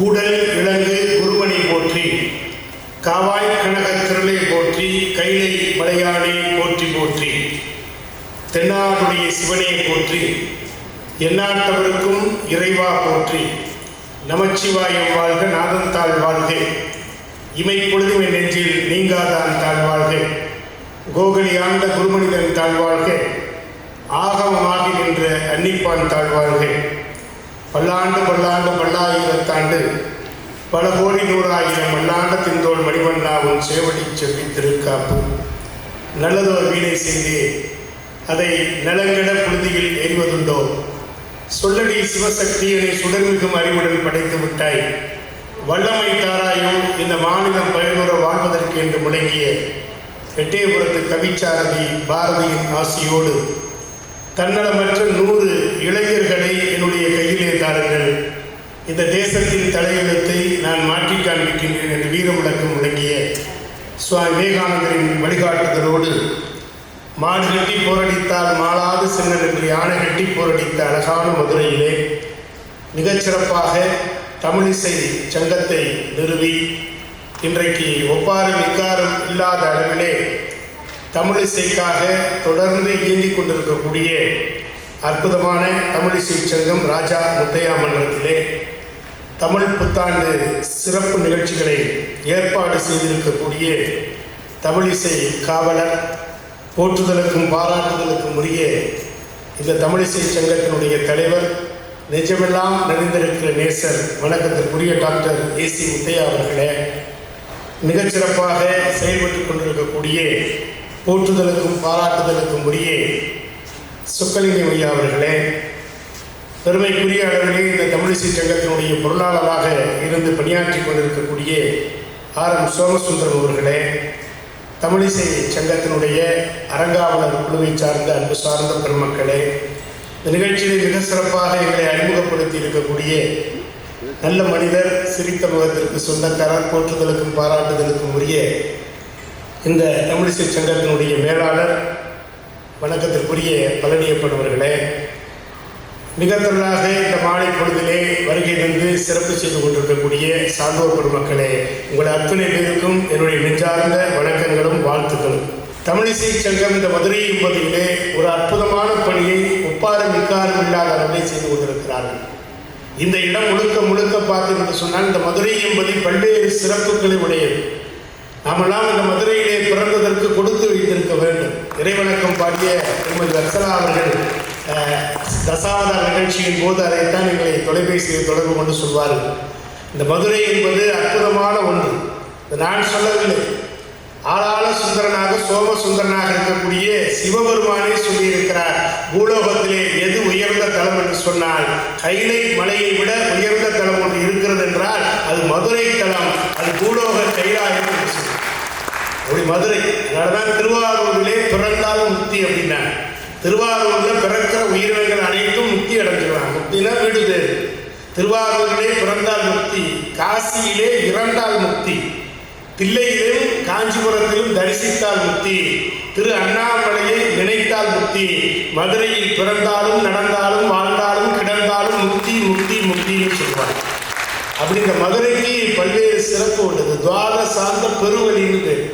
கூடல் இலங்கு குருமணி போற்றி, காவாய் கனக திரளை போற்றி, கைலை மலையானே போற்றி போற்றி, தென்னாடுடைய சிவனே போற்றி, எந்நாட்டவருக்கும் இறைவா போற்றி, நமச்சிவாயம் வாழ்க, நாதந்தாள் வாழ்க, இமைப்பொழுதும் என் நெஞ்சில் நீங்காதான் தாழ்வாழ்க, கோகலி ஆண்ட குருமனிதன் தாழ்வாழ்க, ஆகமமாகி நின்ற அன்னிப்பான் தாழ்வாழ்க, பல்லாண்டு பல்லாண்டு பல்லாயிரத்தாண்டு பல கோடி நூறாயிரம் மல்லாண்ட திந்தோள் மணிவண்ணாவும் சேவடி செவ்வி திருக்காப்பு, நல்லதோர் வீணை செய்து அதை நலங்கட புழுதியில் எறிவதுண்டோ, சொல்லடி சிவசக்தியனை சுடர்மிகும் அறிவுடன் படைத்து விட்டாய், வல்லமை தாராயோ இந்த மாநிலம் பயனுற வாழ்வதற்கு என்று முழங்கிய எட்டயபுரத்து கவிச்சாரதி பாரதியின் ஆசியோடு தன்னலமற்ற 100 இளைஞர்களை என்னுடைய கையிலே தாருங்கள், இந்த தேசத்தின் தலையெழுத்தை நான் மாற்றி காண்பிக்கின்றேன் என்று வீரமுழக்கம் முழங்கிய சுவாமி விவேகானந்தரின் வழிகாட்டுதலோடு மாடு கட்டி போரடித்தால் மாளாது சென்னல் என்று யானை கட்டி போரடித்த அழகான மதுரையிலே மிகச்சிறப்பாக தமிழிசை சங்கத்தை நிறுவி இன்றைக்கு ஒப்பாரும் இக்காரும் இல்லாத அளவிலே தமிழிசைக்காக தொடர்ந்து இயங்கிக் கொண்டிருக்கக்கூடிய அற்புதமான தமிழிசை சங்கம் ராஜா முத்தையா மன்றத்திலே தமிழ் புத்தாண்டு சிறப்பு நிகழ்ச்சிகளை ஏற்பாடு செய்திருக்கக்கூடிய தமிழிசை காவலர், போற்றுதலுக்கும் பாராட்டுதலுக்கும் உரிய இந்த தமிழிசை சங்கத்தினுடைய தலைவர், நிஜமெல்லாம் நிறைந்திருக்கிற நேசர், வணக்கத்திற்குரிய டாக்டர் ஏசி முத்தையா அவர்களே, மிகச்சிறப்பாக செயல்பட்டு கொண்டிருக்கக்கூடிய போற்றுதலுக்கும் பாராட்டுதலுக்கும் உரிய சொக்கலிங்கம் ஐயா அவர்களே, பெருமைக்குரிய அளவிலே இந்த தமிழிசை சங்கத்தினுடைய பொருளாளராக இருந்து பணியாற்றி கொண்டிருக்கக்கூடிய ஆர்.எம். சோமசுந்தரம் அவர்களே, தமிழிசை சங்கத்தினுடைய அரங்காவலர் குழுவை சார்ந்த அன்பு சார்ந்த பெருமக்களே, இந்த நிகழ்ச்சியை மிக சிறப்பாக எங்களை அறிமுகப்படுத்தி இருக்கக்கூடிய நல்ல மனிதர், சிரித்த முகத்திற்கு சொந்தக்காரர், போற்றுதலுக்கும் பாராட்டுதலுக்கும் உரிய இந்த தமிழிசை சங்கத்தினுடைய மேலாளர், வணக்கத்திற்குரிய பழனியப்பனவர்களே, மிக திரளாக இந்த மாலை பொழுதிலே வருகை தந்து சிறப்பு செய்து கொண்டிருக்கக்கூடிய சான்றோர் பெருமக்களே, உங்கள் அத்தனை பேருக்கும் என்னுடைய நெஞ்சார்ந்த வணக்கங்களும் வாழ்த்துக்களும். தமிழிசை சங்கம் இந்த மதுரை என்பதிலே ஒரு அற்புதமான பணியை ஒப்பாரும் மிக்காரும் இல்லாத அளவிலே செய்து கொண்டிருக்கிறார்கள். இந்த இடம் முழுக்க முழுக்க பார்த்து என்று சொன்னால் இந்த மதுரை என்பது பல்வேறு சிறப்புகளை உடையது. நாமெல்லாம் இந்த மதுரையிலே பிறந்ததற்கு கொடுத்து வைத்திருக்க வேண்டும். இறைவணக்கம் பாடிய திருமதி வத்சலா அவர்கள் தசாவதார நிகழ்ச்சியின் போது அதைத்தான் எங்களை தொலைபேசியை தொடர்பு கொண்டு சொல்வார்கள். இந்த மதுரை என்பது அற்புதமான ஒன்று. நான் சொல்லவில்லை, ஆளாள சுந்தரனாக சோமசுந்தரனாக இருக்கக்கூடிய சிவபெருமானே சொல்லியிருக்கிறார், பூலோகத்திலே எது உயர்ந்த தலம் என்று சொன்னால் கைலை மலையை விட உயர்ந்த தலம் ஒன்று இருக்கிறது என்றால் அது மதுரை தலம், அது பூலோக கைலாயம் என்று சொல்லுவார். அப்படி மதுரை, அதனால்தான் திருவாரூரிலே பிறந்தாலும் முக்தி அப்படின்னா, திருவாரூரில் பிறக்கிற உயிரினங்கள் அனைத்தும் முக்தி அடைஞ்சிருவாங்க. முக்தினா வீடு பேர். திருவாரூரிலே பிறந்தால் முக்தி, காசியிலே இறந்தால் முக்தி, தில்லையிலும் காஞ்சிபுரத்திலும் தரிசித்தால் முக்தி, திரு அண்ணாமலையை நினைத்தால் முக்தி, மதுரையில் பிறந்தாலும் நடந்தாலும் வாழ்ந்தாலும் கிடந்தாலும் முக்தி முக்தி முக்தின்னு சொல்லுவாங்க. அப்படி இந்த மதுரைக்கு பல்வேறு சிறப்பு உள்ளது. துவார சார்ந்த பெருவழின்னு பேர்.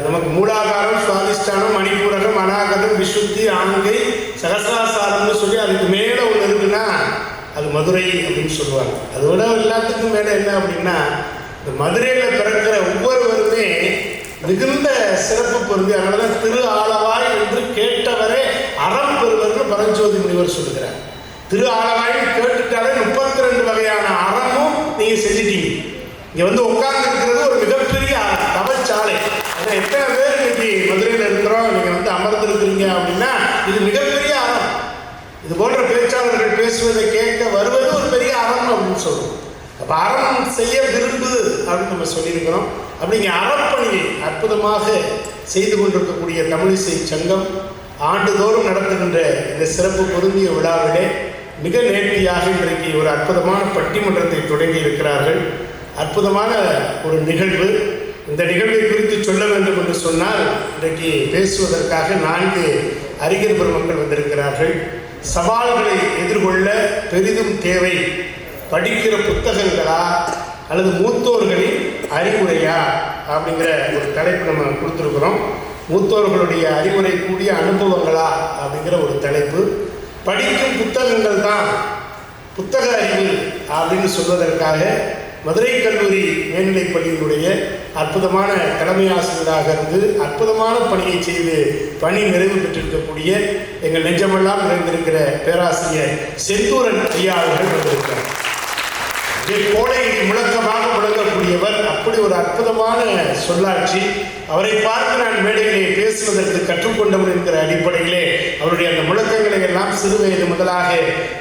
நமக்கு மூலாகாரம், சுவாதிஷ்டானம், மணிப்பூரகம், அநாகதம், விசுத்தி, ஆங்கை, சகசிராசாரம்னு சொல்லி அதுக்கு மேலே ஒன்று இருக்குன்னா அது மதுரை அப்படின்னு சொல்லுவாங்க. அதோட எல்லாத்துக்கும் மேலே என்ன அப்படின்னா, இந்த மதுரையில் பிறக்கிற ஒவ்வொருவருமே மிகுந்த சிறப்பு பொருந்தி. அதனால தான் திரு ஆலவாய் என்று கேட்டவரே அறம் பெறுவர்னு பரஞ்சோதி முனிவர் சொல்லுகிறார். திரு ஆலவாய்னு கேட்டுட்டாலே 32 வகையான அறமும் நீங்கள் செஞ்சிட்டீங்க. இங்கே வந்து உட்கார்ந்து இருக்கிறது ஒரு மிகப்பெரிய தவச்சாலை. ஆனால் எத்தனை பேர் இன்னைக்கு மதுரையில் இருக்கிறோம், நீங்கள் வந்து அமர்ந்திருக்கிறீங்க அப்படின்னா இது மிகப்பெரிய அறம். இது போன்ற பேச்சாளர்கள் பேசுவதை கேட்க வருவது ஒரு பெரிய அறம் அப்படின்னு சொல்லுவோம். அப்போ அறம் செய்ய விரும்புது அப்படின்னு நம்ம சொல்லியிருக்கிறோம். அப்படிங்க அறப்பணியை அற்புதமாக செய்து கொண்டிருக்கக்கூடிய தமிழிசை சங்கம் ஆண்டுதோறும் நடத்துகின்ற இந்த சிறப்பு பொருந்திய விழாவிலே மிக நேர்த்தியாக இன்றைக்கு ஒரு அற்புதமான பட்டிமன்றத்தை தொடங்கி இருக்கிறார்கள். அற்புதமான ஒரு நிகழ்வு. இந்த நிகழ்வை குறித்து சொல்ல வேண்டும் என்று சொன்னால் இன்றைக்கு பேசுவதற்காக 4 அறிஞர் பெருமக்கள் வந்திருக்கிறார்கள். சவால்களை எதிர்கொள்ள பெரிதும் தேவை படிக்கிற புத்தகங்களா அல்லது மூத்தோர்களின் அறிவுரையா அப்படிங்கிற ஒரு தலைப்பு நம்ம கொடுத்துருக்குறோம். மூத்தோர்களுடைய அறிவுரை கூடிய அனுபவங்களா அப்படிங்கிற ஒரு தலைப்பு. படிக்கும் புத்தகங்கள் தான் புத்தக அறிவு அப்படின்னு சொல்வதற்காக மதுரை கல்லூரி மேல்நிலைப் பள்ளியினுடைய அற்புதமான தலைமை ஆசிரியராக இருந்து அற்புதமான பணியை செய்து பணி நிறைவு பெற்றிருக்கக்கூடிய எங்கள் நெஞ்சமெல்லாம் நிறைந்திருக்கிற பேராசிரியர் செந்தூரன் ஐயா அவர்கள் வந்திருக்கிறார். கோடையில் முழக்கமாக முழங்கக்கூடியவர். அப்படி ஒரு அற்புதமான சொல்லாட்சி. அவரை பார்த்து நான் மேடையிலே பேசுவதற்கு கற்றுக்கொண்டவர் என்கிற அடிப்படையிலே அவருடைய அந்த முழக்கங்களை எல்லாம் சிறுவயது முதலாக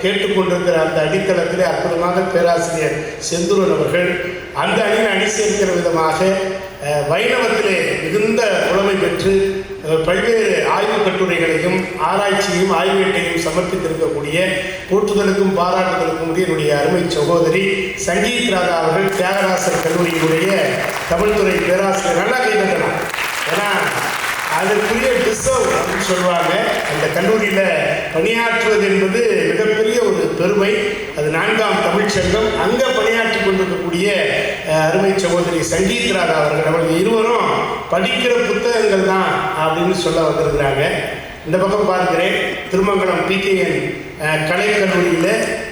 கேட்டுக்கொண்டிருக்கிற அந்த அடித்தளத்திலே அற்புதமாக பேராசிரியர் செந்தூரன் அவர்கள் அந்த அணியில் அணி சேர்க்கிற விதமாக வைணவத்திலே மிகுந்த புலமை பெற்று பல்வேறு ஆய்வுக் கட்டுரைகளையும் ஆராய்ச்சியையும் ஆய்வேட்டையும் சமர்ப்பித்திருக்கக்கூடிய போற்றுதலுக்கும் பாராட்டுதலுக்கும் என்னுடைய அருமை சகோதரி சங்கீத் ராதா அவர்கள் தியாகராசர் கல்லூரியினுடைய தமிழ்துறை பேராசிரியர். நல்லா கைதட்டலாம், ஏன்னா அதற்குரிய டிசர்வ் அப்படின்னு சொல்லுவாங்க. அந்த கல்லூரியில் பணியாற்றுவது என்பது மிகப்பெரிய ஒரு பெருமை. அது 4ஆம் தமிழ்ச்சங்கம். அங்கே பணியாற்றி கொண்டிருக்கக்கூடிய அருமை சகோதரி சங்கீத் ராதா அவர்கள் இருவரும் படிக்கிற புத்தகங்கள் தான் அப்படின்னு சொல்ல வந்திருக்கிறாங்க. இந்த பக்கம் பார்க்கிறேன், திருமங்கலம் PKN கலைக்கல்லூரியில்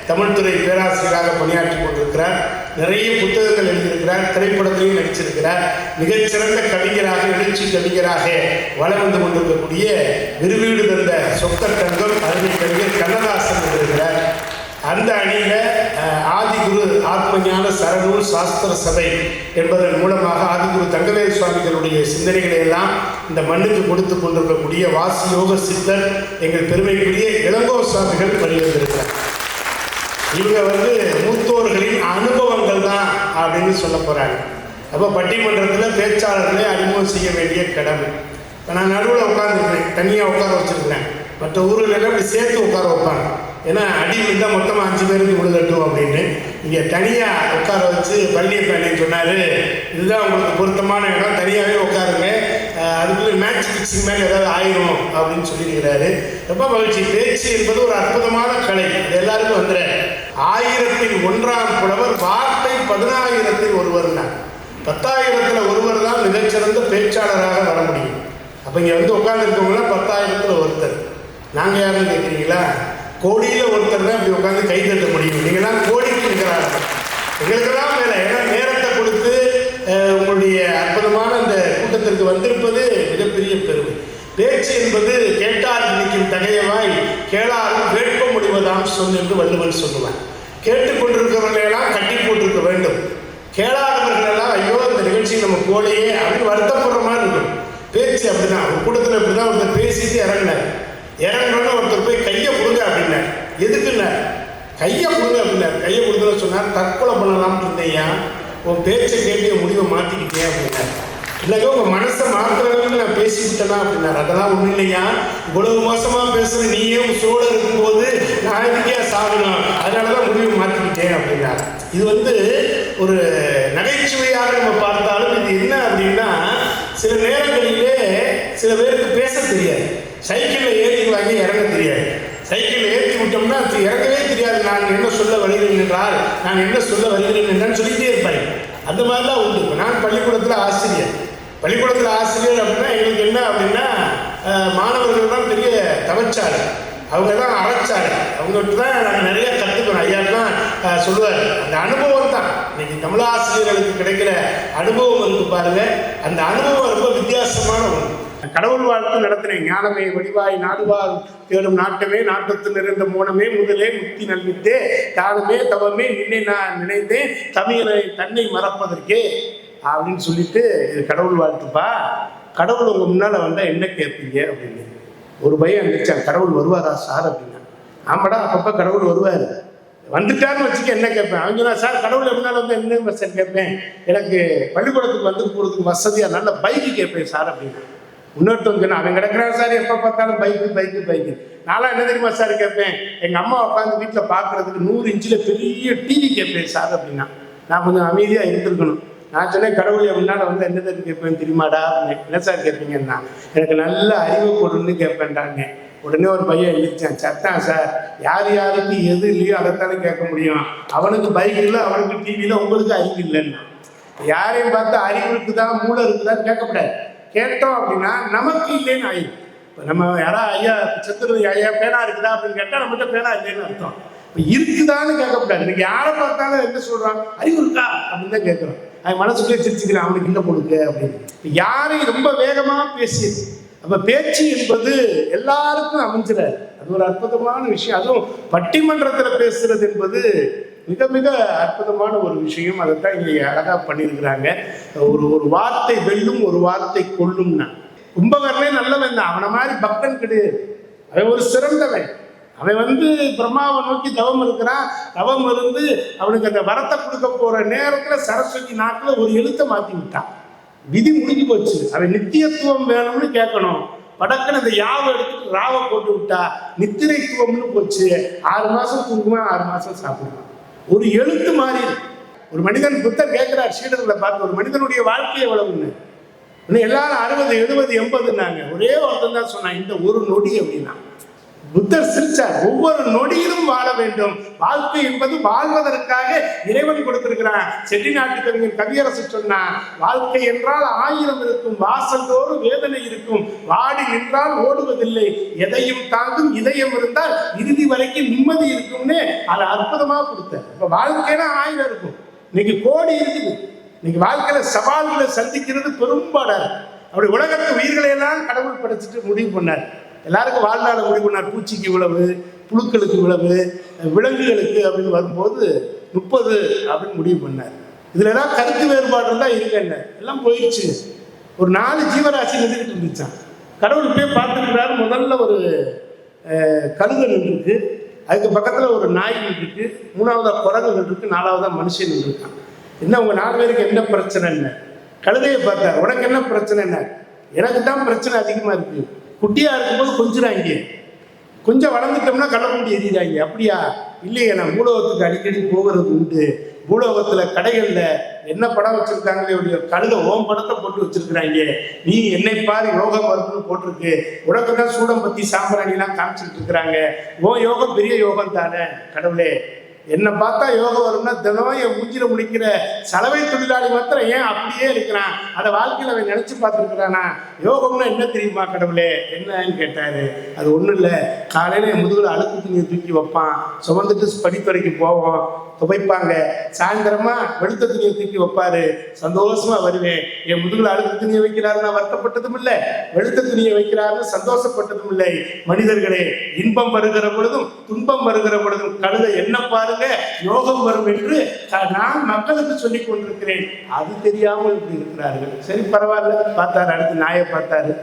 தமிழ்துறை பேராசிரியராக பணியாற்றி கொண்டிருக்கிறார். நிறைய புத்தகங்கள் எழுதியிருக்கிறார், திரைப்படத்திலையும் நடிச்சிருக்கிறார். மிகச்சிறந்த கவிஞராக எழுச்சி கவிஞராக வளம் வந்து கொண்டிருக்கக்கூடிய விருவீடு தந்த சொக்க தங்கம் அருமை கவிஞர் கண்ணதாசன் இருக்கிறார். அந்த அணியில் ஆதிகுரு ஆத்மஞான சரநூல் சாஸ்திர சபை என்பதன் மூலமாக ஆதிகுரு தங்கவேல் சுவாமிகளுடைய சிந்தனைகளை எல்லாம் இந்த மண்ணுக்கு கொடுத்து கொண்டிருக்கக்கூடிய வாசி யோக சித்தர் எங்கள் பெருமைக்குரிய இளங்கோ சுவாமிகள் வெளிவந்திருக்கிறார். இவங்க மூத்தோர்களின் அனுபவங்கள் தான் அப்படின்னு சொல்ல போகிறாங்க. அப்போ பட்டிமன்றத்தில் பேச்சாளர்களை அறிமுகம் செய்ய வேண்டிய கடமை. இப்போ நான் நடுவில் உட்காந்துருக்கேன், தனியாக உட்கார வச்சுருக்கிறேன். மற்ற ஊர்களெல்லாம் இப்படி சேர்த்து உட்கார வைப்பாங்க. ஏன்னா அடி விழுந்தால் மொத்தமாக 5 பேருக்கு விழுகட்டும் அப்படின்னு. இங்கே தனியாக உட்கார வச்சு பழனியப்பன் சொன்னார், இதுதான் உங்களுக்கு பொருத்தமான இடம், தனியாகவே உட்காருங்க, அதுக்குள்ளே மேட்ச் ஃபிக்ஸிங் மேலே ஏதாவது ஆயிரும் அப்படின்னு சொல்லியிருக்கிறாரு. ரொம்ப மகிழ்ச்சி. பேச்சு என்பது ஒரு அற்புதமான கலை. அது எல்லாருக்கும் வந்துடுற 1000ல் 1ஆம் புலவர் வார்த்தை 10,000ல் ஒருவர்னா 10,000ல் ஒருவர் தான் மிகச்சிறந்த பேச்சாளராக வர முடியும். அப்போ இங்கே உட்காந்துருக்கவங்களாம் 10,000ல் ஒருத்தர். நாங்கள் யாருன்னு கேட்குறீங்களா? கோடியில் ஒருத்தர் தான் இப்படி உட்காந்து கை தட்ட முடியும். நீங்கள்லாம் கோடிக்கு இருக்கிறாங்க, எங்களுக்கெல்லாம் மேலே. ஏன்னா நேரத்தை கொடுத்து உங்களுடைய அற்புதமான இந்த கூட்டத்திற்கு வந்திருப்பது மிகப்பெரிய பெருமை. பேச்சு என்பது கேட்டால் நிற்கும் தகையவாய் கேளாலும் வேட்ப முடிவதாம் சொல் என்று வள்ளுவன் சொல்லுவான். கேட்டுக்கொண்டிருக்கிறவர்களெல்லாம் கட்டி போட்டிருக்க வேண்டும். கேளாதவர்களெல்லாம் ஐயோ இந்த நிகழ்ச்சி நம்ம போலையே அப்படின்னு வருத்தப்படுற மாதிரி இருக்கும். பேச்சு அப்படிதான். ஒரு கூட்டத்தில் இப்படி தான் ஒருத்தர் பேசிட்டு இறங்கினார். இறங்கினோன்னு ஒருத்தர் போய் கையை கொடுங்க அப்படின்னார். எதுக்குன்னார்? கையை கொடுங்க அப்படின்னார். கையை கொடுத்துன்னு சொன்னார், தற்கொலை பண்ணலாம்னு இருந்தேயா, உன் பேச்சை கேட்டு முடிவை மாற்றிக்கிட்டேன் அப்படின்னார். இல்லைங்க உங்கள் மனசை மாற்றுறவங்க நான் பேசிக்கிட்டேனா அப்படின்னார். அதெல்லாம் ஒன்றும் இல்லையா, இவ்வளவு மோசமாக பேசுகிற நீயே சோழ இருக்கும்போது நான் எதுக்கே சாகணும், அதனால தான் முடிவை மாற்றிக்கிட்டேன் அப்படின்னார். இது ஒரு நகைச்சுவையாக நம்ம பார்த்தாலும் இது என்ன அப்படின்னா, சில நேரங்களிலே சில பேருக்கு பேச தெரியாது. சைக்கிளில் ஏறி வாங்கி இறங்க தெரியாது. சைக்கிளில் ஏற்றி விட்டோம்னா அது இறங்கவே தெரியாது. நான் என்ன சொல்ல வருகிறேன் என்றால், நான் என்ன சொல்ல வருகிறேன் என்றால் சொல்லிகிட்டே இருப்பாங்க. அந்த மாதிரிலாம் உண்டு. இப்போ நான் பள்ளிக்கூடத்தில் ஆசிரியர் அப்படின்னா எங்களுக்கு என்ன அப்படின்னா, மாணவர்கள் தான் பெரிய தவச்சாளர், அவங்க தான் அறச்சாளர், அவங்ககிட்ட தான் நாங்கள் நிறைய கற்றுக்கணும். ஐயா தான் சொல்லுவார், அந்த அனுபவம் தான் இன்னைக்கு தமிழாசிரியர்களுக்கு கிடைக்கிற அனுபவம் இருக்கு பாருங்க. அந்த அனுபவம் ரொம்ப வித்தியாசமான ஒன்று. கடவுள் வாழ்த்து நடத்தினேன். ஞானமே வடிவாய் நாடுவார் தேடும் நாட்டமே நாட்டத்தில் இருந்த மோனமே முதலே முக்தி நல்வித்தே தானமே தவமே நின்னை நான் நினைத்தேன் தமிழனை தன்னை மறப்பதற்கே அப்படின்னு சொல்லிட்டு, இது கடவுள் வாழ்த்துப்பா. கடவுள் உங்கள் முன்னால் வந்தால் என்ன கேட்பீங்க அப்படின்னு ஒரு பையன் இருந்துச்சான். கடவுள் வருவாரா சார் அப்படின்னா. ஆமாடா, அப்பப்போ கடவுள் வருவார், வந்துட்டாருன்னு வச்சுக்க என்ன கேட்பேன். அவங்க சொன்னா, சார் கடவுள் எப்படினாலும் வந்து என்ன சார் கேட்பேன், எனக்கு பள்ளிக்கூடத்துக்கு வந்து போகிறதுக்கு வசதியாக நல்ல பைக்கு கேட்பேன் சார் அப்படின்னா. இன்னொருத்தவங்க அவன் கிடக்கிறான் சார், எப்போ பார்த்தாலும் பைக்கு. நான்லாம் என்ன தெரியுமா சார் கேட்பேன், எங்கள் அம்மா உட்காந்து வீட்டில் பார்க்குறதுக்கு 100 இன்ச்சில் பெரிய டிவி கேட்பேன் சார் அப்படின்னா. நான் கொஞ்சம் அமைதியாக இருந்திருக்கணும். நான் சொன்னேன், கடவுள் எப்படினால வந்து என்ன கேட்பேன் தெரியுமாடா, என்ன சார் கேட்பீங்கன்னா, எனக்கு நல்ல அறிவு கொடுன்னு கேட்பேன்டாங்க. உடனே ஒரு பையன் எழுதிச்சான், சத்தான் சார், யார் யாருக்கு எது இல்லையோ அதைத்தானே கேட்க முடியும். அவனுக்கு பைக் இல்லை, அவனுக்கு டிவியில், உங்களுக்கு அறிவு இல்லைன்னா. யாரையும் பார்த்து அறிவு இருக்குதா மூளை இருக்குதான்னு கேட்கக்கூடாது. கேட்டோம் அப்படின்னா நமக்கு இல்லைன்னு ஆயிடும். இப்போ நம்ம யாராவது ஐயா செத்துறது ஐயா பேனா இருக்குதா அப்படின்னு கேட்டால் நம்மகிட்ட பேனா இல்லைன்னு அர்த்தம். இப்போ இருக்குதான்னு கேட்கக்கூடாது. இன்னைக்கு யாரை பார்த்தாலும் என்ன சொல்கிறான், அறிவு இருக்கா அப்படின்னு தான் கேட்குறோம். அவன் மனசுக்குள்ளே சிரிச்சுக்கிறான், அவனுக்கு இல்லை கொடுக்கு அப்படின்னு. யாரையும் ரொம்ப வேகமாக பேசி, அப்போ பேச்சு என்பது எல்லாருக்கும் அமைஞ்சிடாது. அது ஒரு அற்புதமான விஷயம். அதுவும் பட்டிமன்றத்தில் பேசுறது என்பது மிக மிக அற்புதமான ஒரு விஷயம். அதைத்தான் இங்கே அழகாக பண்ணியிருக்கிறாங்க. ஒரு வார்த்தை வெல்லும், ஒரு வார்த்தை கொல்லும்னா. கும்பகர்ணே நல்லவன் தான், அவனை மாதிரி பக்தன் கிடையாது. அவன் ஒரு சிறந்தவன். அவன் பிரம்மாவை நோக்கி தவம் இருக்கிறான். தவம் இருந்து அவனுக்கு அந்த வரத்தை கொடுக்க போற நேரத்துல சரஸ்வதி நாட்டில் ஒரு எழுத்தை மாற்றி விட்டான். விதி முடிஞ்சு போச்சு. அவன் நித்தியத்துவம் வேணும்னு கேட்கணும். படக்குன்னு அந்த யாவை எடுத்துட்டு ராவை போட்டு விட்டா நித்திரைத்துவம்னு போச்சு. 6 மாசம் தூங்குவான், 6 மாசம் சாப்பிடுவான். ஒரு எழுத்து மாறி. ஒரு மனிதன் புத்தர் கேட்கிறார் சீடர்களை பார்த்து, ஒரு மனிதனுடைய வாழ்க்கை எவ்வளவுன்னு. எல்லாரும் 60, 70, 80ன்னாங்க. ஒரே ஒருத்தன் தான் சொன்னான், இந்த ஒரு நொடி அப்படின்னா. புத்தர் சிரிச்சார். ஒவ்வொரு நொடியிலும் வாழ வேண்டும். வாழ்க்கை என்பது வாழ்வதற்காக இறைவன் கொடுத்திருக்கிறான். செட்டிநாட்டு கவிஞர் கவியரசு சொன்னா, வாழ்க்கை என்றால் 1000 இருக்கும், வாசல்தோறும் வேதனை இருக்கும், வாடி நின்றால் ஓடுவதில்லை, எதையும் தாங்கும் இதயம் இருந்தால் இறுதி வரைக்கும் நிம்மதி இருக்கும்னு அதை அற்புதமா கொடுத்தார். இப்ப வாழ்க்கைனா 1000 இருக்கும், இன்னைக்கு கோடி இருக்குது. இன்னைக்கு வாழ்க்கையில சவால்களை சந்திக்கிறது பெரும்பாடார். அப்படி உலகத்து உயிர்களை எல்லாம் கடவுள் படைச்சிட்டு முடிவு பண்ணார். எல்லாருக்கும் வாழ்நாள முடிவு பண்ணார். பூச்சிக்கு இவ்வளவு, புழுக்களுக்கு இவ்வளவு, விலங்குகளுக்கு அப்படின்னு வரும்போது 30 அப்படின்னு முடிவு பண்ணார். இதுல ஏதாவது கருத்து வேறுபாடு இருந்தா இருக்கேன், எல்லாம் போயிடுச்சு. ஒரு 4 ஜீவராசி நின்றுக்கிட்டு இருந்துச்சான். கடவுள் இப்படியே பார்த்துருக்கிறாரு. முதல்ல ஒரு கழுதை நின்றுருக்கு, அதுக்கு பக்கத்துல ஒரு நாய் நின்றுருக்கு, 3வதா குரங்கு நின்றுருக்கு, 4வதா மனுஷன் நின்றுருக்கான். என்ன உங்க 4 பேருக்கு என்ன பிரச்சனை? என்ன கழுதையை பார்த்தார். உனக்கு என்ன பிரச்சனை? என்ன எனக்கு தான் பிரச்சனை அதிகமா இருக்கு. குட்டியா இருக்கும்போது கொஞ்சிறாங்க, கொஞ்சம் வளர்ந்துட்டோம்னா கள்ளக்குண்டி எறிகிறாங்க. அப்படியா? இல்லையே, நான் பூலோகத்துக்கு அடிக்கடி போகிறது உண்டு. பூலோகத்துல கடைகள்ல என்ன படம் வச்சிருக்காங்களே, கழுத ஓம் படத்தை போட்டு வச்சிருக்கிறாங்க. நீ என்னை பாரு யோகம் வரும்னு போட்டிருக்கு. உனக்கு தான் சூடம் பத்தி சாம்பிராணிலாம் காமிச்சிட்டு இருக்கிறாங்க. ஓ யோகம் பெரிய யோகம் தானே. கடவுளே, என்னை பார்த்தா யோகம் வரும்னா தினம் என் மூஞ்சில முடிக்கிற சலவை தொழிலாளி மாத்திரம் ஏன் அப்படியே இருக்கிறான்? அதை வாழ்க்கையில் அவன் நினைச்சு பார்த்துருக்கிறானா? யோகம்னா என்ன தெரியுமா கடவுளே? என்னன்னு கேட்டாரு. அது ஒன்றும் இல்லை, காலையில் என் முதுகில் அழுக்கு துணியை தூக்கி வைப்பான், சுமந்துட்டு படித்துறைக்கு போவோம், துவைப்பாங்க. சாயந்தரமா வெளுத்த துணியை தூக்கி வைப்பாரு, சந்தோஷமா வருவேன். என் முதுகில் அழுக்கு துணியை வைக்கிறாருன்னு வருத்தப்பட்டதும் இல்லை, வெளுத்த துணியை வைக்கிறாருன்னு சந்தோஷப்பட்டதும் இல்லை. மனிதர்களே, இன்பம் வருகிற பொழுதும் துன்பம் வருகிற பொழுதும் கழுதை என்ன பாருங்க யோகம் வரும் என்று நான் மக்களுக்கு சொல்லிக் கொண்டிருக்கிறேன். அது தெரியாமல் இப்படி இருக்கிறார்கள். சரி பரவாயில்ல, பார்த்தாரு. அடுத்து நாயை பார்த்தாரு.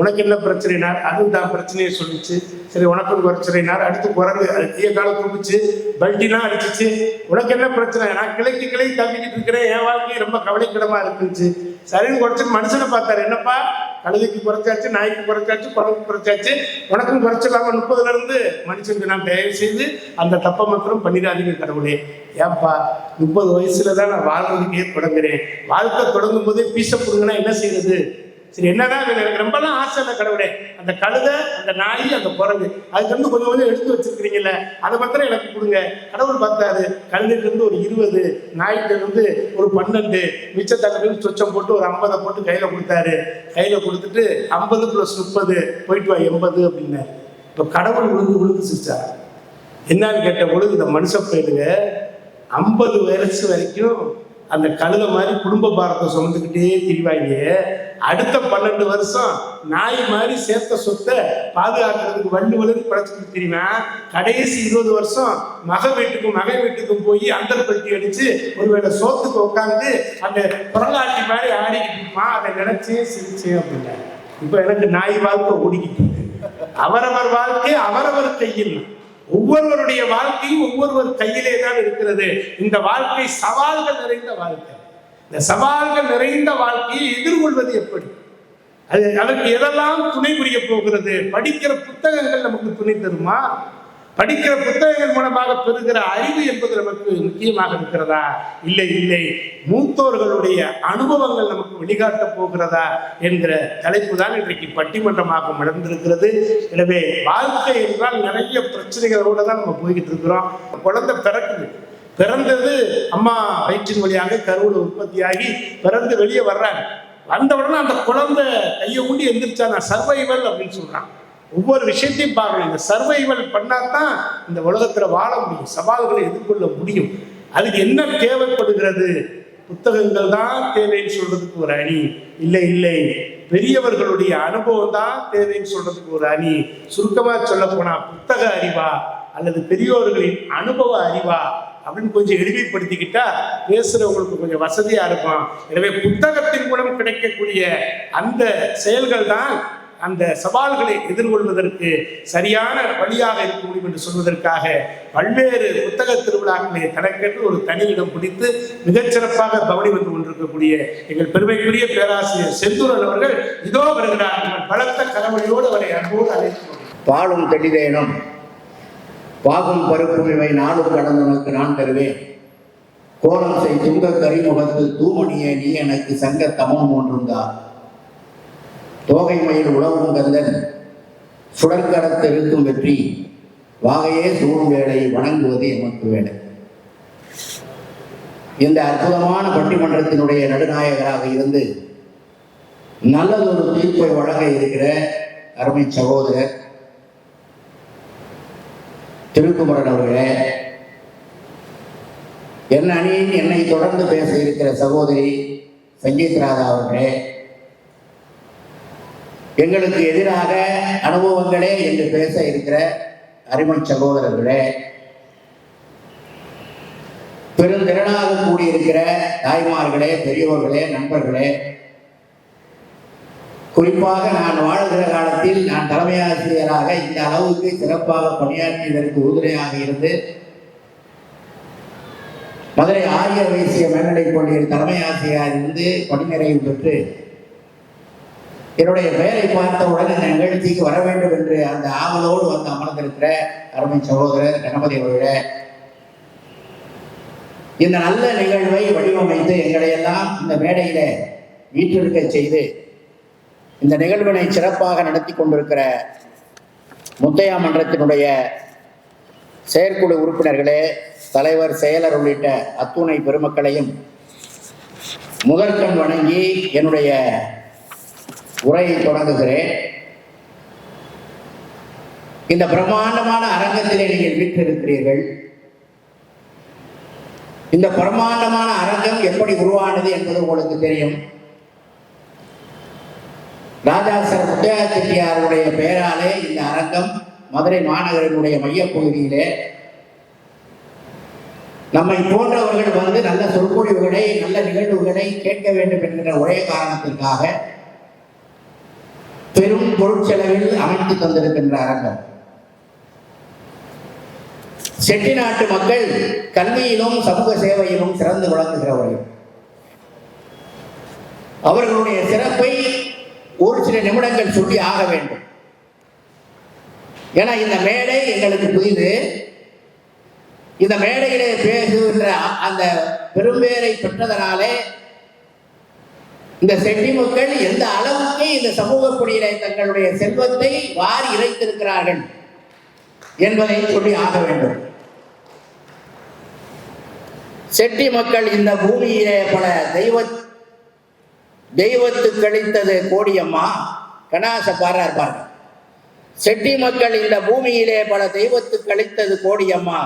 உனக்கு என்ன பிரச்சனைனார்? அதுதான் பிரச்சனையை சொல்லிச்சு. சரி உனக்கு ஒரு பிரச்சனைனார். அடுத்து குரங்கு கைய காலம் தூக்குச்சு, பல்ட்டிலாம் அடிச்சிச்சு. உனக்கு என்ன பிரச்சனை? நான் கிளைக்கு தப்பிக்கிட்டு இருக்கிறேன், என் வாழ்க்கை ரொம்ப கவலைக்கிடமா இருக்குச்சு. சரின்னு குறைச்சிட்டு மனுஷனை பார்த்தாரு. என்னப்பா, கழுதைக்கு குறைச்சாச்சு, நாய்க்கு குறைச்சாச்சு, குரங்குக்கு குறைச்சாச்சு, உனக்கும் குறைச்சிடலாமா? 30ல இருந்து மனுஷனுக்கு நான் தயவு செய்து அந்த தப்பை மாத்திரம் பண்ணிடாதீங்க கடவுளே. ஏப்பா, 30 வயசுல தான் நான் வாழ்றதுக்கே தொடங்குறேன். வாழ்க்கை தொடங்கும் போதே பீச கொடுங்கன்னா என்ன செய்யறது? சரி என்னதான் எனக்கு ரொம்பலாம் ஆசை இல்லை கடவுளே, அந்த கழுதை, அந்த நாய், அந்த குரங்கு, அதுக்கு வந்து கொஞ்சம் கொஞ்சம் எடுத்து வச்சிருக்கிறீங்கல்ல, அதை மாத்திரம் எனக்கு கொடுங்க. கடவுள் பார்த்தாரு. கழுதைக்கு இருந்து ஒரு 20, நாய்க்கு இருந்து ஒரு 12, மிச்சத்தக்கு சொச்சம் போட்டு ஒரு 50 போட்டு கையில கொடுத்தாரு. கையில கொடுத்துட்டு 50 + 30 போயிட்டு வா 80 அப்படின்னாரு. இப்போ கடவுள் விழுந்து சிரிச்சார். என்னன்னு கேட்ட பொழுது, இந்த மனுஷ பயிலுங்க 50 வயசு வரைக்கும் அந்த கழுதை மாதிரி குடும்ப பாரத்தை சுமந்துக்கிட்டே திரிவாங்க. அடுத்த 12 வருஷம் நாய் மாதிரி சேர்த்த சொத்தை பாதுகாக்கிறதுக்கு வள்ளுவலுக்கு படைச்சுக்கிட்டு தெரியுமா. கடைசி 20 வருஷம் மகன் வீட்டுக்கும் போய் அந்தர் பல்ட்டி அடிச்சு ஒருவேளை சோத்துக்கு உட்காந்து அந்த புறங்காட்டி மாதிரி ஆடிக்கிட்டு இருப்பான். அதை நினைச்சேன் சிரிச்சேன் அப்படின்னா. இப்போ எனக்கு நாய் வாழ்க்கை ஓடிக்கிட்டு இருக்கு. அவரவர் வாழ்க்கை அவரவர் கையில். ஒவ்வொருவருடைய வாழ்க்கையும் ஒவ்வொருவர் கையிலே தான் இருக்கிறது. இந்த வாழ்க்கை சவால்கள் நிறைந்த வாழ்க்கை. இந்த சவால்கள் நிறைந்த வாழ்க்கையை எதிர்கொள்வது எப்படி? அதற்கு எதெல்லாம் துணை புரிய போகிறது? படிக்கிற புத்தகங்கள் நமக்கு துணை தருமா? படிக்கிற புத்தகங்கள் மூலமாக பெறுகிற அறிவு என்பது நமக்கு முக்கியமாக இருக்கிறதா? இல்லை இல்லை, மூத்தோர்களுடைய அனுபவங்கள் நமக்கு வழிகாட்ட போகிறதா என்கிற தலைப்பு தான் இன்றைக்கு பட்டிமன்றமாக நடந்திருக்கிறது. எனவே வாழ்க்கை என்றால் நிறைய பிரச்சனைகளோடு தான் நம்ம போய்கிட்டு இருக்கிறோம். குழந்தை பிறக்குது, பிறந்தது அம்மா வயிற்றின் வழியாக கருவில் உற்பத்தியாகி பிறந்து வெளியே வர்றாங்க. வந்த உடனே அந்த குழந்தை கையை ஊண்டி எந்திரிச்சா நான் சர்வைவல் அப்படின்னு சொல்றான். ஒவ்வொரு விஷயத்தையும் பார்க்கணும். இந்த சர்வைவல் பண்ணாதான் இந்த உலகத்துல வாழ முடியும், சவால்களை எதிர்கொள்ள முடியும். அதுக்கு என்ன தேவைப்படுகிறது? புத்தகங்கள் தான் தேவைன்னு சொல்றதுக்கு ஒரு அணி, இல்லை இல்லை பெரியவர்களுடைய அனுபவம் தான் தேவைன்னு சொல்றதுக்கு ஒரு அணி. சுருக்கமா சொல்ல போனா புத்தக அறிவா அல்லது பெரியோர்களின் அனுபவ அறிவா அப்படின்னு கொஞ்சம் எளிமைப்படுத்திக்கிட்டா பேசுறவங்களுக்கு கொஞ்சம் வசதியா இருக்கும். எனவே புத்தகத்தின் மூலம் கிடைக்கக்கூடிய அந்த செயல்கள் தான் அந்த சவால்களை எதிர்கொள்வதற்கு சரியான வழியாக இருக்க முடியும் என்று சொல்வதற்காக பல்வேறு புத்தக திருவிழாக்களை தனக்கென்று ஒரு தனியிடம் பிடித்து மிகச்சிறப்பாக கவனி வந்து கொண்டிருக்கக்கூடிய எங்கள் பெருமைக்குரிய பேராசிரியர் செந்தூரன் அவர்கள் இதோ வருகிறார். பலத்த கரவழியோடு அவரை அன்போடு அழைத்து பாலும் தெளிதேனும் பாகும் பருப்பும் இவை நாளும் கடந்தவனுக்கு நான் தருவேன். கோலம் செய் துங்க கரிமுகத்து தூமணியே நீ எனக்கு சங்க தமம் ஒன்றுந்தா. தோகை மயில் உழவும் கந்தன் சுடற்கடத்து இருக்கும் வெற்றி வாகையே சூழும் வேலை வணங்குவது எமக்கு வேலை. இந்த அற்புதமான பட்டிமன்றத்தினுடைய நடுநாயகராக இருந்து நல்லதொரு தீர்ப்பை வழங்க இருக்கிற அருமை சகோதரர் திருக்குமரன் அவர்களே, என் அணியின் என்னை தொடர்ந்து பேச இருக்கிற சகோதரி சங்கீத் ராதா அவர்களே, எங்களுக்கு எதிராக அனுபவங்களே என்று பேச இருக்கிற அருமை சகோதரர்களே, பெருந்திரளாக கூடியிருக்கிற தாய்மார்களே, பெரியவர்களே, நண்பர்களே, குறிப்பாக நான் வாழுகிற காலத்தில் நான் தலைமை ஆசிரியராக இந்த அளவுக்கு சிறப்பாக பணியாற்றியதற்கு உறுதுணையாக இருந்து மதுரை ஆரிய வைசிய மேல்நிலைப் பள்ளியில் தலைமை ஆசிரியராக இருந்து பணிநிறைவு பெற்று என்னுடைய பெயரை பார்த்தவுடன் இந்த நிகழ்ச்சிக்கு வர வேண்டும் என்று அந்த ஆவலோடு வந்து அமர்ந்திருக்கிற அருமை சகோதரர் கணபதி அவர்களே, இந்த நல்ல நிகழ்வை வடிவமைத்து எங்களையெல்லாம் இந்த மேடையில வீற்றிருக்க செய்து இந்த நிகழ்வினை சிறப்பாக நடத்தி கொண்டிருக்கிற முத்தையா மன்றத்தினுடைய செயற்குழு உறுப்பினர்களே, தலைவர், செயலர் உள்ளிட்ட அத்துணை பெருமக்களையும் முதற்கண் வணங்கி என்னுடைய உரையை தொடங்குகிறேன். இந்த பிரம்மாண்டமான அரங்கத்திலே நீங்கள் வீற்றிருக்கிறீர்கள். இந்த பிரம்மாண்டமான அரங்கம் எப்படி உருவானது என்பது உங்களுக்கு தெரியும். ராஜா சார் முத்தையா செட்டியாருடைய பெயராலே இந்த அரங்கம் மதுரை மாநகரினுடைய மையப்பகுதியிலே நம்மை போன்றவர்கள் வந்து நல்ல சொற்பொழிவுகளை, நல்ல நிகழ்வுகளை கேட்க வேண்டும் என்கிற ஒரே காரணத்திற்காக பெரும் பொருட்செலவில் அமைத்து தந்திருக்கின்ற அரங்கம். செட்டிநாட்டு மக்கள் கல்வியிலும் சமூக சேவையிலும் சிறந்து விளங்குகிறவர்கள். அவர்களுடைய சிறப்பை ஒரு சில நிமிடங்கள் சொல்லி ஆக வேண்டும். ஏன்னா இந்த மேடை எங்களுக்கு புரியுது. இந்த மேடையிலே பேசுகின்ற அந்த பெரும்பேரை பெற்றதனாலே இந்த செட்டி மக்கள் எந்த அளவுக்கு இந்த சமூக பொடியிலே தங்களுடைய செல்வத்தை வாரி இறைத்திருக்கிறார்கள் என்பதை சொல்லி ஆக வேண்டும். செட்டி மக்கள் இந்த பூமியிலே பல தெய்வத்துக்கு அளித்தது கோடியம்மா. கணாச பாடுறார் பாருங்க. செட்டி மக்கள் இந்த பூமியிலே பல தெய்வத்துக்கு அளித்தது கோடியம்மா,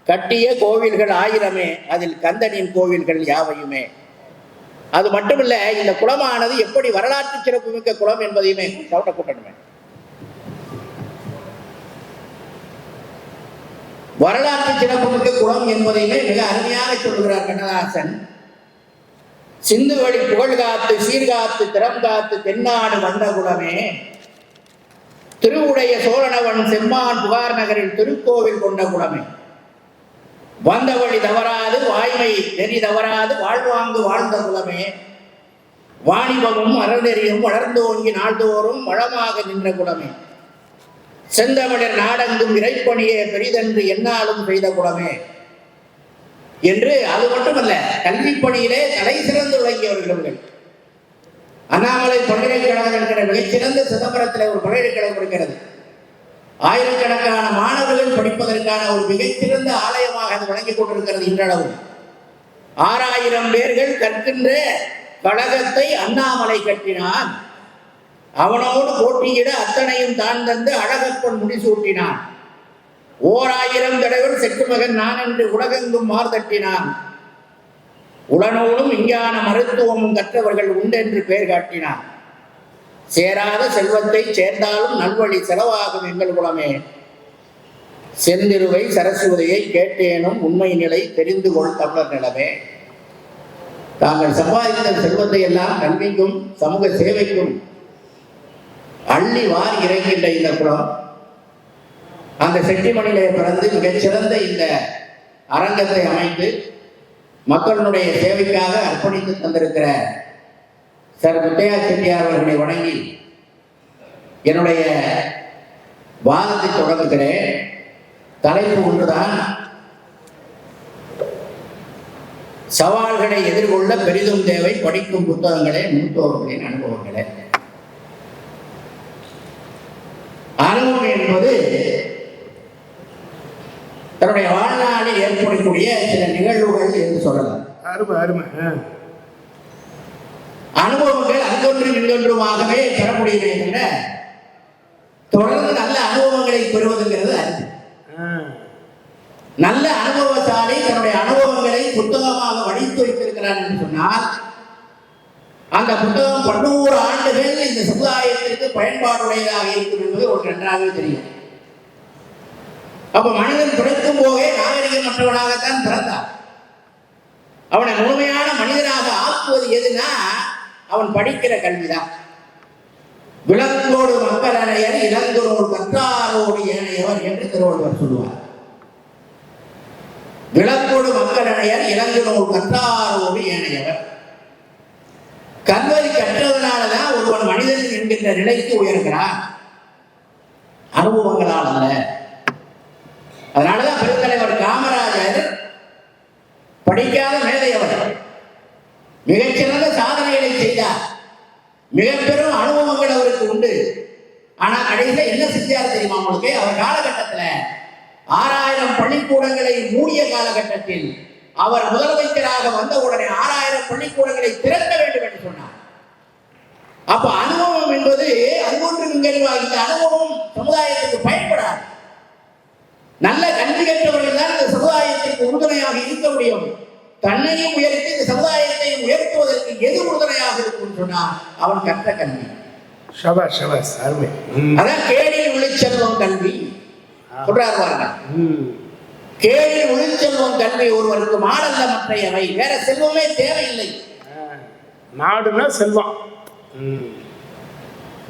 கட்டிய கோவில்கள் ஆயிரமே, அதில் கந்தனின் கோவில்கள் யாவையுமே. அது மட்டுமில்ல, இந்த குளமானது எப்படி வரலாற்று சிறப்புமிக்க குளம் என்பதையுமே சவுட்ட கூட்டணுமே. வரலாற்று சிறப்புமிக்க குளம் என்பதையுமே மிக அருமையாக சொல்லுகிறார் கண்ணதாசன். சிந்து வழி புகழ் காத்து சீர்காத்து திறம் காத்து தென்னாடு வந்த குலமே, திருவுடைய சோழனவன் செம்மான் புகார் நகரில் திருக்கோவில் கொண்ட குலமே, வந்த வழி தவறாது வாய்மை நெறி தவறாது வாழ்வாங்கு வாழ்ந்த குலமே, வாணிபமும் அறநெறியும் வளர்ந்தோங்கி நாள்தோறும் வளமாக நின்ற குலமே, செந்தமிழர் நாடெங்கும் இறைப்பணியே பெரிதென்று எந்நாளும் செய்த குலமே என்று. அது மட்டுமல்ல, கல்விப் பணியிலே தலை சிறந்து விளங்கியவர்கள். அண்ணாமலை பல்கலைக்கழகம் இருக்கிற மிகச்சிறந்த சிதம்பரத்தில் ஒரு பல்கலைக்கழகம் இருக்கிறது. ஆயிரக்கணக்கான மாணவர்கள் படிப்பதற்கான ஒரு மிகச்சிறந்த ஆலயமாக அது வழங்கிக் கொண்டிருக்கிறது. இன்றளவு 6000 பேர்கள் கற்கின்ற கழகத்தை அண்ணாமலை கட்டினான். அவனோடு போட்டியிட அத்தனையும் தான் தந்து அழகப்பன் முடிசூட்டினான். 1000 தடவை செட்டு மகன் நான் என்று உலகெங்கும் மார்தட்டினான். உளநூலும் விஞ்ஞான மருத்துவமும் கற்றவர்கள் உண்டென்று பெயர் காட்டினான். சேராத செல்வத்தை சேர்ந்தாலும் நல்வழி செலவாகும் எங்கள் குலமே. செந்திருவை சரஸ்வதியை கேட்டேனும் உண்மை நிலை தெரிந்து கொள் தமிழர் நிலமே. தாங்கள் சம்பாதித்த செல்வத்தை எல்லாம் கல்விக்கும் சமூக சேவைக்கும் அள்ளி வாரி இறைக்கின்ற இந்த குலம் அந்த செட்டிமணியிலே பிறந்து மிகச்சிறந்த இந்த அரங்கத்தை அமைத்து மக்களுடைய சேவைக்காக அர்ப்பணித்து தந்திருக்கிற சர் முத்தையா செட்டியார் அவர்களை வணங்கி என்னுடைய வாதத்தை தொடங்குகிறேன். தலைப்பு ஒன்றுதான், சவால்களை எதிர்கொள்ள பெரிதும் தேவை படிக்கும் புத்தகங்களே மூத்தோர்களின் அனுபவங்களே. அனுபவம் என்பது தன்னுடைய வாழ்நாளில் ஏற்படக்கூடிய சில நிகழ்வுகள் என்று சொல்லலாம். அருமை அருமை. அனுபவங்கள் அங்கொன்றும் இங்கொன்றுமாகவே பெறக்கூடியவை என்ற தொடர்ந்து நல்ல அனுபவங்களை பெறுவதுங்கிறது அர்த்தம். நல்ல அனுபவசாலி தன்னுடைய அனுபவங்களை புத்தகமாக வடித்து வைத்திருக்கிறார் என்று சொன்னால் அந்த புத்தகம் 100 ஆண்டுகள் இந்த சமுதாயத்திற்கு பயன்பாடுடையதாக இருக்கும் என்பது ஒரு நன்றாகவே தெரியும். அப்ப மனிதன் பிறக்கும் போதே நாகரிகமற்றவனாகத்தான் பிறந்தான். அவனை முழுமையான மனிதனாக ஆக்குவது எதுனா அவன் படிக்கிற கல்விதான். விலங்கோடு மக்கள் அணையர் இளந்தோடு கற்றாரோடு ஏனையவர் என்று திருவள்ளுவர் சொல்லுவார். விலங்கோடு மக்கள் அணையர் இளந்தோடு கற்றாரோடு ஏனையவர். கல்வி கற்றதனாலதான் ஒருவன் மனிதன் என்கின்ற நிலைக்கு உயர்கிறான், அனுபவங்களால் அல்ல. அதனாலதான் பெருந்தலைவர் காமராஜர் படிக்காத மேதையவர், மிகச்சிறந்த சாதனைகளை செய்தார், மிக பெரும் அனுபவங்கள் அவருக்கு உண்டு. ஆனால் கடைசியில் என்ன செஞ்சார் தெரியுமா உங்களுக்கு? அவர் காலகட்டத்தில் 6000 பள்ளிக்கூடங்களை மூடிய காலகட்டத்தில் அவர் முதலமைச்சராக வந்தவுடனே 6000 பள்ளிக்கூடங்களை திறக்க வேண்டும் என்று சொன்னார். அப்ப அனுபவம் என்பது அதுபோன்று இந்த அனுபவம் சமுதாயத்துக்கு பயன்படாது. நல்ல கல்வி கற்றவர்கள் தான் இந்த சமுதாயத்திற்கு உறுதுணையாக இருக்க முடியும். தன்னையும் உயர்த்தி இந்த சமுதாயத்தையும் உயர்த்துவதற்கு எது உறுதுணையாக இருக்கும் சொன்னால் அவன் கற்ற கல்வி. அதான் கேடில் விழிச்செல்வம் கல்வி சொல்றார் பாருங்க. கேடில் விழிச்செல்வம் கல்வி ஒருவருக்கு மாடல்ல மற்றையவை. வேற செல்வமே தேவையில்லை. நாடுனா செல்வம்,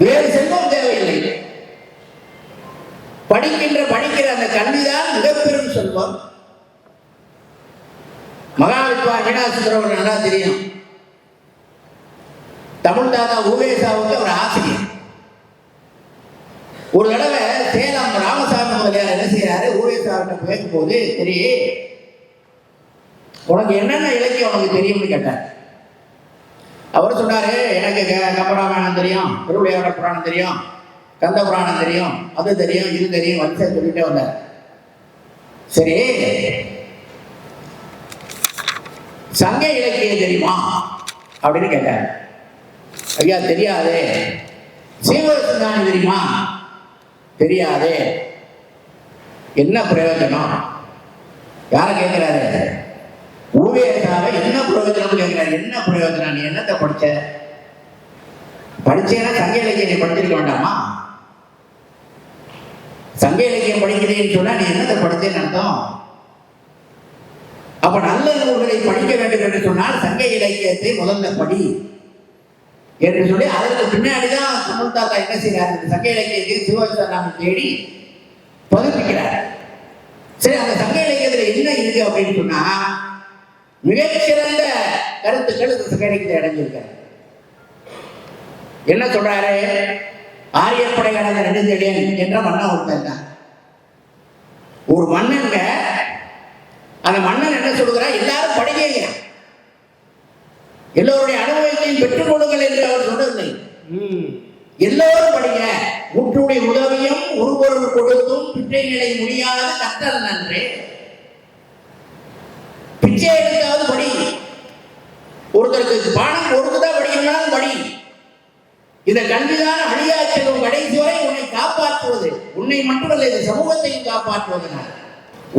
வேறு செல்வம் தேவையில்லை. படிக்கிற அந்த கல்விதான் மிக பெரும் செல்வம். மகாவித்வா மீனாட்சிபுரம் நல்லா தெரியும். தமிழ் தாத்தா ஊவேசாவுக்கு அவர் ஆசிரியர். ஒரு தடவை சேலம் ராமசாமி முதலியார் என்ன செய்யறாரு, ஊவேசாவிட்ட பேசும் போது, சரி உனக்கு என்னென்ன இலக்கியம் உனக்கு தெரியும்னு கேட்டார். அவர் சொன்னாரு, எனக்கு கம்பராமாயணம் தெரியும், திருவிளையாடல் புராணம் தெரியும், கந்த புராணம் தெரியும், அது தெரியும், இது தெரியும், வரிசை சொல்லிட்டே வந்தார். சரி சங்க இலக்கியம் தெரியுமா அப்படின்னு கேட்டார். ஐயா தெரியாதே. சீவகசிந்தாமணி தெரியுமா? தெரியாதே. என்ன பிரயோஜனம்? யார கேட்கிறாரு? ஊவேசாவை என்ன பிரயோஜனம் கேட்கிறாரு. என்ன பிரயோஜனம்? நீ என்னத்தை படிச்ச? படிச்சேன்னா சங்க இலக்கியம் நீ படிச்சிருக்க வேண்டாமா? சங்க இலக்கியம் படிக்கிறேன்னு சொன்னா நீ என்னத்தை படிச்சேன்னு அர்த்தம். அப்ப நல்ல நூல்களை படிக்க வேண்டும் என்று சொன்னால் சங்க இலக்கியத்தை முதல்ல படி என்று சொல்லி அதற்கு பின்னாடிதான் தமிழ் தாத்தா என்ன செய்யறாரு, சங்க இலக்கியத்தை சிவகசிந்தாமணி தேடி பதிப்பிக்கிறார். சரி, அந்த சங்க இலக்கியத்துல என்ன இருக்கு அப்படின்னு சொன்னா மிகச்சிறந்த கருத்துக்கள் இந்த சங்க இலக்கியத்தை அடைஞ்சிருக்காரு. என்ன சொல்றாரு? ஆரியப்படை கடந்த நெடுஞ்செழியன் என்ற மன்னன் ஒருத்தன் தான். ஒரு மன்னன்க, அந்த மன்னன் என்ன சொல்கிறார், எல்லாரும் படிக்கீங்க, எல்லோருடைய அனுபவத்தையும் பெற்றுக் கொள்ளுங்கள் என்று அவர் சொல்லவில்லை. எல்லோரும் படிங்க, முற்றுடைய உதவியும் ஒருவொருவர் கொடுத்தும் பிச்சை நிலை முடியாது கற்றல் நன்றே. பிச்சை எடுத்தாவது படி, ஒருத்தருக்கு பணம் ஒருத்ததான் படிக்கணும்னாலும் படி. இந்த கல்விதான் அழியா செல்லும் கடைசி வரை உன்னை காப்பாற்றுவது, உன்னை மட்டுமல்ல இந்த சமூகத்தையும் காப்பாற்றுவதனால்.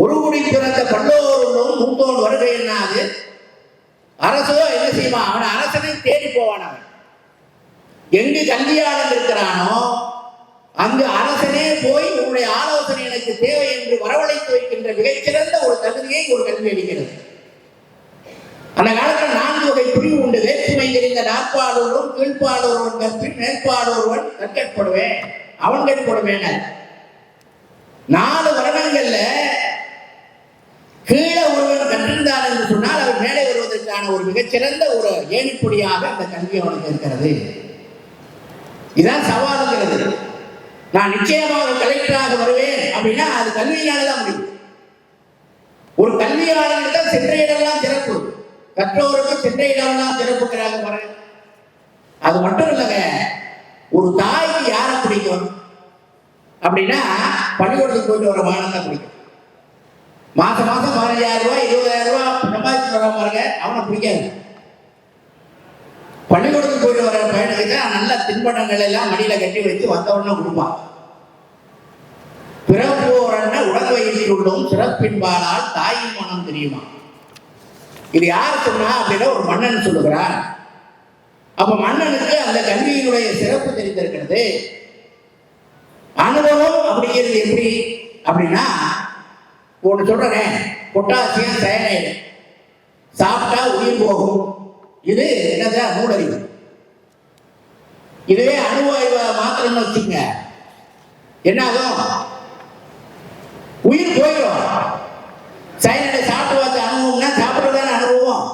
ஒரு குடி பிறந்த பல்லோரும் மூத்தோடு வருகை என்னாது, அரசோ என்ன செய்வான், அவன் அரசனை தேடி போவான். அவன் எங்கு கல்வியாளன் இருக்கிறானோ அங்கு அரசனே போய் உன்னுடைய ஆலோசனை எனக்கு தேவை என்று வரவழைத்து வைக்கின்ற மிகச்சிறந்த ஒரு தகுதியை ஒரு கல்வி அளிக்கிறது. அந்த காலத்தில் 4 வகை பிரிவு உண்டு. வேற்றுமை தெரிந்த நாற்பாளோரும் கீழ்ப்பாளோருவன் கற்பின் மேற்பாளோருவன் கற்கப்படுவேன் அவன் கற்படுவேன். 4 வருடங்கள்ல கீழே ஒருவன் கற்றிருந்தான் என்று சொன்னால் அவர் மேலே வருவதற்கான ஒரு மிகச்சிறந்த ஒரு ஏணிப்பொடியாக அந்த கல்வி அவனுக்கு இருக்கிறது. இதுதான் சவாலுங்கிறது. நான் நிச்சயமாக கலெக்டராக வருவேன் அப்படின்னா அது கல்வியினாலதான் முடியும். ஒரு கல்வியாளர்கள் தான் சென்ற இடம்லாம் சிறப்பு, கற்றோருக்கு சென்ற இடம்லாம் சிறப்புங்கிறாங்க பாருங்க. அது மட்டும் இல்லைங்க, ஒரு தாய்க்கு யாரை பிடிக்கும் அப்படின்னா பள்ளிக்கூடத்துக்கு போயிட்டு வர மகன் தான் பிடிக்கும். மாசம் 15,000 ரூபாய் 20,000 ரூபாய் சம்பாதிச்சு வர பாருங்க, அவனை பிடிக்காது. பள்ளிக்கூடத்துக்கு போயிட்டு வர பையனுக்கு தான் நல்ல தின்பண்டங்கள் எல்லாம் மடியில கட்டி வச்சு வந்தவொடனே கொடுப்பான். பிறப்போரன்ன உடல் வயிற்றிலுள்ளும் சிறப்பின்பாலால் தாயின் மனம் தெரியுமா. இது யார் சொன்னா அப்படின்னா ஒரு மன்னன் சொல்லுகிறார். அப்ப மன்னனுக்கு அந்த கல்வியினுடைய சிறப்பு தெரிந்திருக்கிறது. அனுபவம் அப்படிங்கிறது எப்படி அப்படின்னா, ஒன்று சொல்றேன், பொட்டாசியம் சயனைடு சாப்பிட்டா உயிர் போகும். இது என்னதான் மூடறிவு. இதுவே அணுவாய்வு மாத்திரம்னு வச்சுங்க, என்ன ஆகும், உயிர் போயிடும். சயனைடு சாப்பிட்டு பார்த்த அனுபவம்னா சாப்பிடுறதான அனுபவம்.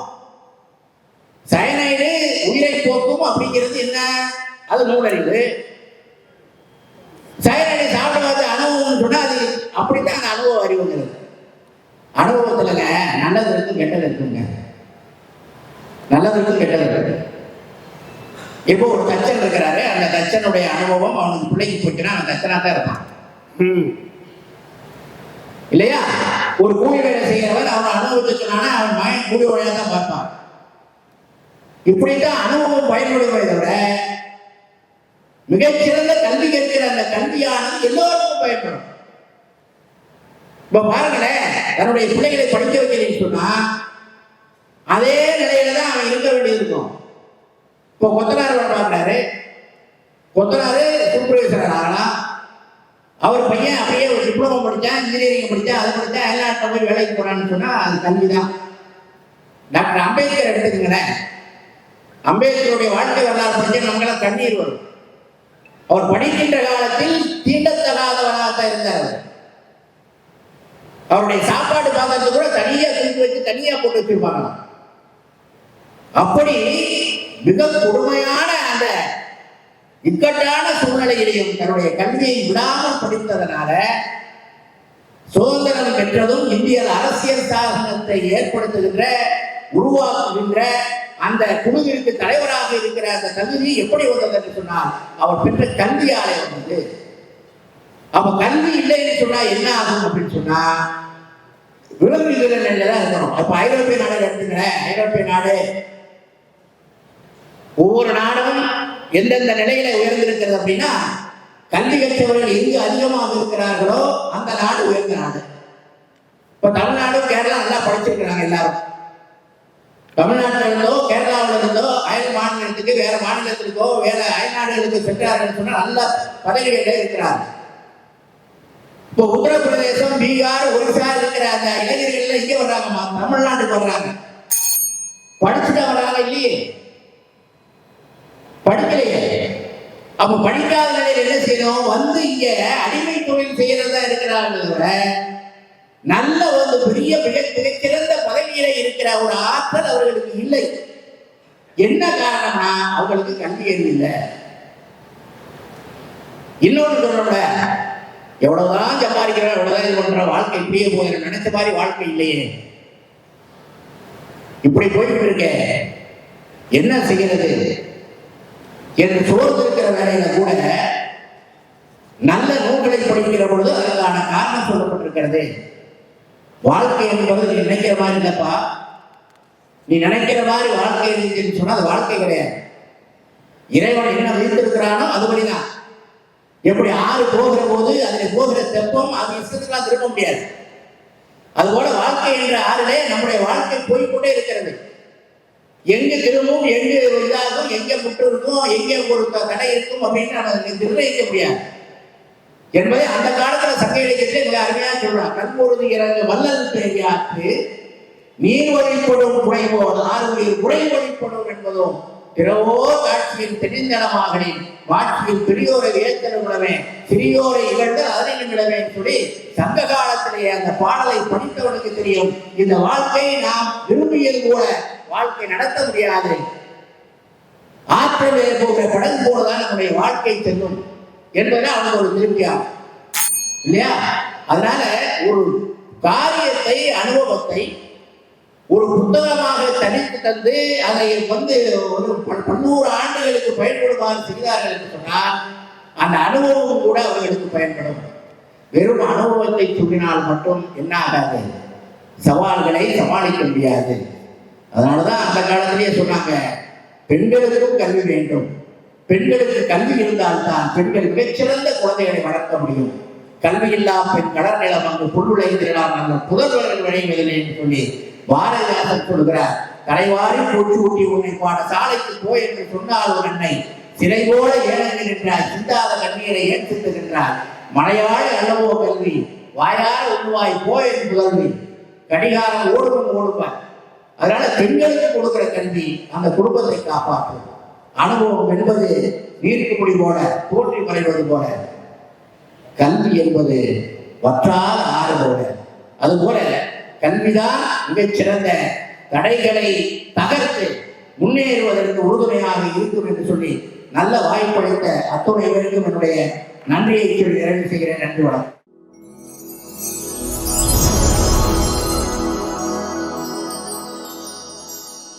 சயனைடு உயிரை போக்கும் அப்படிங்கிறது என்ன, அது மூடறிவு. சயனைடு சாப்பிட்டு பார்த்த அனுபவம்னு சொன்னா அது அப்படித்தான் அந்த அனுபவ அறிவுங்கிறது. அனுபவத்துலங்க நல்லது இருக்கும் கெட்டது இருக்குங்க, நல்லது இருக்கும் கெட்டது இருக்கு. இப்போ ஒரு தச்சன் இருக்கிறாரு, அந்த தச்சனுடைய அனுபவம் அவனுக்கு பிள்ளைக்கு போச்சுன்னா அவன் தச்சனா தான் இருப்பான் இல்லையா. ஒரு கூலி வேலை செய்யறவன் அவன் அனுபவத்தை சொன்னானா அவன் மகன் கூலி வேலையா தான் பார்ப்பான். இப்படித்தான் அனுபவம் பயன்படுவதை விட மிகச்சிறந்த கல்வி கற்கிற அந்த கல்வியானது எல்லோருக்கும் பயன்படும். இப்ப பாருங்களேன், தன்னுடைய பிள்ளைகளை படிக்க வைக்கிறேன்னு சொன்னா அதே நிலையில தான் அவன் இருக்க வேண்டியது இருக்கும். இப்போ கொத்தனார் பார்க்கிறாரு, கொத்தனாரு சூப்பர்வைசர் ஆகலாம். அவர் பையன் அப்படியே ஒரு டிப்ளமோ படித்தான், இன்ஜினியரிங் படித்தான், அது படித்தா எல்லா போய் வேலைக்கு போறான்னு சொன்னா அது கல்வி தான். டாக்டர் அம்பேத்கர் எடுத்துக்கங்களேன், அம்பேத்கருடைய வாழ்க்கை வரலாறு படிச்சா நமக்கெல்லாம் கண்ணீர் வரும். அவர் படிக்கின்ற காலத்தில் தீண்டத்தகாதவனாகத்தான் இருந்தார். அவருடைய சாப்பாடு பாத்திரத்தை கூட தனியா தூக்கி வச்சு தனியா போட்டு வச்சிருப்பாங்க. அப்படி மிக கொடுமையான அந்த இக்கட்டான சூழ்நிலையிலையும் தன்னுடைய கல்வியை விடாமல் படித்ததனால சுதந்திரம் பெற்றதும் இந்திய அரசியல் சாசனத்தை ஏற்படுத்துகின்ற உருவாக்குகின்ற அந்த குழுவிற்கு தலைவராக இருக்கிற அந்த தகுதி எப்படி வந்தது என்று சொன்னால் அவர் பெற்ற கல்வியாலே வந்தது. அப்ப கல்வி இல்லைன்னு சொன்னா என்ன ஆகும் அப்படின்னு சொன்னா விளங்குகிற நிலையில தான் இருக்கணும். அப்ப ஐரோப்பிய நாடு எடுத்துக்கிறேன், ஐரோப்பிய நாடு ஒவ்வொரு நாடும் எந்தெந்த நிலையில உயர்ந்திருக்கிறது அப்படின்னா கல்வி கற்றவர்கள் எங்கு அதிகமாக இருக்கிறார்களோ அந்த நாடு உயர்ந்த நாடு. இப்ப தமிழ்நாடு கேரளா நல்லா படிச்சிருக்கிறாங்க எல்லாரும். தமிழ்நாட்டில் இருந்தோ கேரளாவில் இருந்தோ அயல் மாநிலத்துக்கு வேற மாநிலத்திற்கோ வேற அயல்நாடுகளுக்கு சென்றார்கள் சொன்னால் நல்ல பதவிகளே இருக்கிறார். இப்போ உத்தரப்பிரதேசம், பீகார், ஒரிசா இருக்கிற அந்த இளைஞர்கள் இங்கே வர்றாங்க, தமிழ்நாட்டுக்கு வர்றாங்க. படிச்சுட்டு வர்றாங்க இல்லையே, படிக்கலையே. அப்ப படிக்காத நிலையில் என்ன செய்யணும், வந்து இங்க அடிமை தொழில் செய்யறதா இருக்கிறார்கள். நல்ல ஒரு பெரிய மிகச்சிறந்த பதவியில இருக்கிற ஒரு ஆற்றல் அவர்களுக்கு இல்லை. என்ன காரணம்னா அவங்களுக்கு கல்வி அறிவு இல்லை. இன்னொன்று சொல்றோம்ல, எவ்வளவுதான் சம்பாதிக்கிறோம், எவ்வளவுதான் இது பண்ற, வாழ்க்கை இப்படியே போயிடும், நினைச்ச மாதிரி வாழ்க்கை இல்லையே, இப்படி போய்கிட்டு இருக்க, என்ன செய்கிறது என்று சோர்ந்து இருக்கிற வேலையில கூட நல்ல நூல்களை படிக்கிற பொழுது அதற்கான காரணம் சொல்லப்பட்டிருக்கிறது. வாழ்க்கை என்பது நீ நினைக்கிற மாதிரி இல்லப்பா, நீ நினைக்கிற மாதிரி வாழ்க்கை இருக்குன்னு சொன்னா அது வாழ்க்கை கிடையாது. இறைவன் என்ன வைத்திருக்கிறானோ அதுபடிதான். எப்படி ஆறு போகிற போது அதில் போகிற தெப்பம் அது இஷ்டத்துக்கெல்லாம் திரும்ப முடியாது. அதுபோல வாழ்க்கை என்ற ஆறிலே நம்முடைய வாழ்க்கை போய்கொண்டே இருக்கிறது. எங்க திரும்பும், எங்க இதாகும், எங்க முற்று இருக்கும், எங்க ஒரு தடை இருக்கும் அப்படின்னு நம்ம நிர்ணயிக்க முடியாது என்பதை அந்த காலத்துல சங்க இலக்கியத்திலே மிக அருமையா சொல்றாங்க. கண்பொழுது இறங்க வல்லல் பெரியாற்று நீர் வழிப்படும் குறைவோர் ஆறுகளில் குறை வழிப்படும் என்பதும் பிறவோ காட்சியில் தெளிந்தனமாகலின் மாட்சியில் பெரியோரை ஏற்றலுமே சிறியோரை இகழ்ந்து அதனிலும் விடவேன்னு சொல்லி சங்க காலத்திலேயே அந்த பாடலை படித்தவனுக்கு தெரியும். இந்த வாழ்க்கையை நாம் விரும்பியது போல வாழ்க்கை நடத்த முடியாது. ஆற்றல் போன்ற படகு போலதான் நம்முடைய வாழ்க்கை செல்லும் என்பதை அவனுக்கு ஒரு திருப்தியாகும் இல்லையா? அதனால ஒரு காரியத்தை, அனுபவத்தை ஒரு புத்தகமாக தனித்து தந்து அதை ஒரு 100 ஆண்டுகளுக்கு பயன்படுமாறு செய்தார்கள் என்று சொன்னால் அந்த அனுபவம் கூட அவர்களுக்கு பயன்படும். வெறும் அனுபவத்தை சொல்லினால் மட்டும் என்ன ஆகாது, சவால்களை சமாளிக்க முடியாது. அதனாலதான் அந்த காலத்திலேயே சொன்னாங்க, பெண்களுக்கும் கல்வி வேண்டும், பெண்களுக்கு கல்வி இருந்தால்தான் பெண்கள் மிகச்சிறந்த குழந்தைகளை வளர்க்க முடியும். கல்வி இல்லா பெண் கடல் நிலம் அங்கு புல்லுழைந்திடலாம் நல்ல புதல்வர்கள் விளைவதில்லை என்று சொல்லி பாரதிதாசன் சொல்கிறார். தலைவாரி போட்டு ஊட்டி உன்னை பாட சாலைக்கு போய் என்று சொன்னால் ஒரு அன்னை சிறை போல ஏழங்கு நின்றார், சிந்தாத கண்ணீரை ஏற்றுகின்றார். மலையாள அல்லவோ கல்வி, வாயார உண்வாய் போய் என்று புதல்வி, கடிகாரம் ஓடுவன் ஓடுவார். அதனால பெண்களுக்கு கொடுக்கிற கல்வி அந்த குடும்பத்தை காப்பாற்றும். அனுபவம் என்பது நீருக்கு முடி போல தோன்றி மறைவது போல, கல்வி என்பது வற்றாத ஆறு போல. அதுபோல கல்விதான் மிகச்சிறந்த தடைகளை தகர்த்து முன்னேறுவதற்கு உறுதுணையாக இருக்கும் என்று சொல்லி நல்ல வாய்ப்பளித்த அத்துணை பேருக்கும் என்னுடைய நன்றியை சொல்லி நிறைவு செய்கிறேன். நன்றி, வணக்கம்.